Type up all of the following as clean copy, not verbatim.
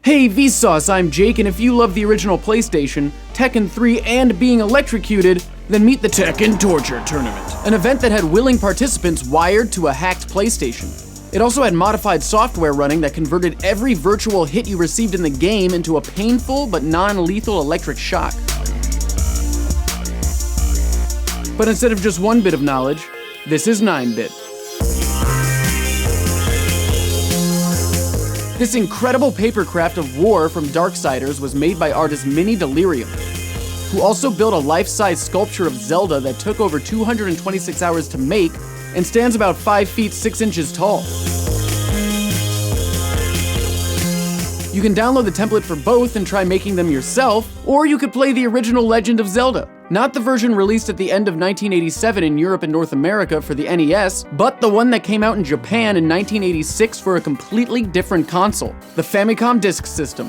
Hey Vsauce, I'm Jake, and if you love the original PlayStation, Tekken 3, and being electrocuted, then meet the Tekken Torture Tournament, an event that had willing participants wired to a hacked PlayStation. It also had modified software running that converted every virtual hit you received in the game into a painful but non-lethal electric shock. But instead of just one bit of knowledge, this is 9-bit. This incredible papercraft of war from Darksiders was made by artist Mini Delirium, who also built a life-size sculpture of Zelda that took over 226 hours to make and stands about 5 feet 6 inches tall. You can download the template for both and try making them yourself, or you could play the original Legend of Zelda. Not the version released at the end of 1987 in Europe and North America for the NES, but the one that came out in Japan in 1986 for a completely different console, the Famicom Disk System.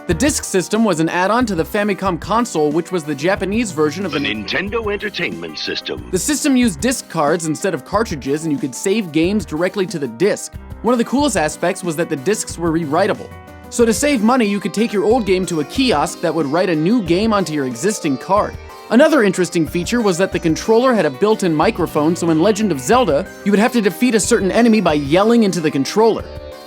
The Disk System was an add-on to the Famicom console, which was the Japanese version of the Nintendo Entertainment System. The system used disc cards instead of cartridges, and you could save games directly to the disc. One of the coolest aspects was that the discs were rewritable. So to save money, you could take your old game to a kiosk that would write a new game onto your existing card. Another interesting feature was that the controller had a built-in microphone, so in Legend of Zelda, you would have to defeat a certain enemy by yelling into the controller.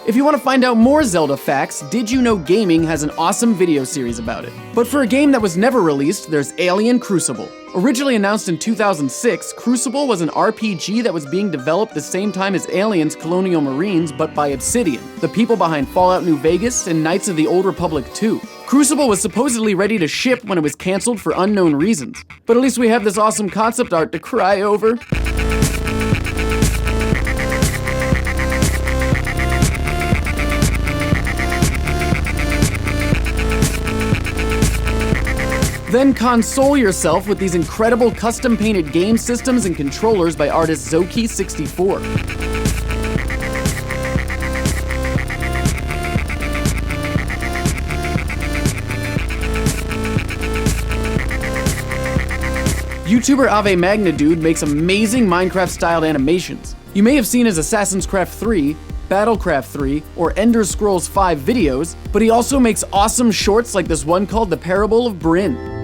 If you want to find out more Zelda facts, Did You Know Gaming has an awesome video series about it. But for a game that was never released, there's Alien Crucible. Originally announced in 2006, Crucible was an RPG that was being developed the same time as Aliens Colonial Marines, but by Obsidian, the people behind Fallout New Vegas and Knights of the Old Republic 2. Crucible was supposedly ready to ship when it was canceled for unknown reasons. But at least we have this awesome concept art to cry over. Then console yourself with these incredible custom-painted game systems and controllers by artist Zoki64. YouTuber Ave Magna Dude makes amazing Minecraft-styled animations. You may have seen his Assassin's Craft 3, Battlecraft 3, or Ender Scrolls 5 videos, but he also makes awesome shorts like this one called The Parable of Bryn.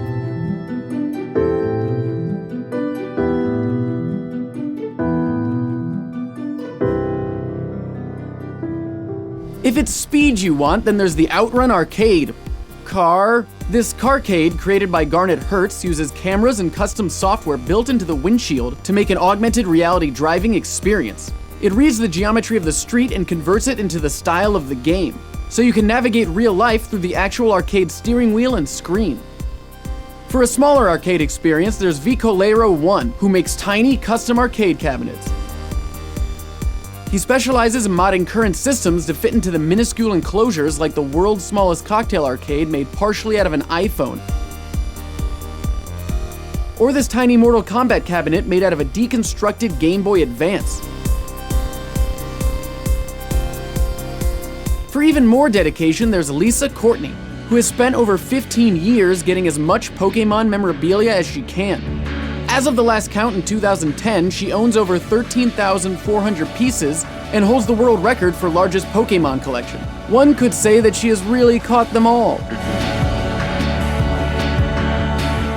If it's speed you want, then there's the Outrun Arcade car. This carcade, created by Garnet Hertz, uses cameras and custom software built into the windshield to make an augmented reality driving experience. It reads the geometry of the street and converts it into the style of the game, so you can navigate real life through the actual arcade steering wheel and screen. For a smaller arcade experience, there's Vicolero 1, who makes tiny custom arcade cabinets. He specializes in modding current systems to fit into the minuscule enclosures like the world's smallest cocktail arcade made partially out of an iPhone. Or this tiny Mortal Kombat cabinet made out of a deconstructed Game Boy Advance. For even more dedication, there's Lisa Courtney, who has spent over 15 years getting as much Pokémon memorabilia as she can. As of the last count in 2010, she owns over 13,400 pieces and holds the world record for largest Pokémon collection. One could say that she has really caught them all.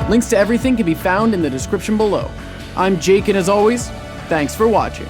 Links to everything can be found in the description below. I'm Jake, and as always, thanks for watching.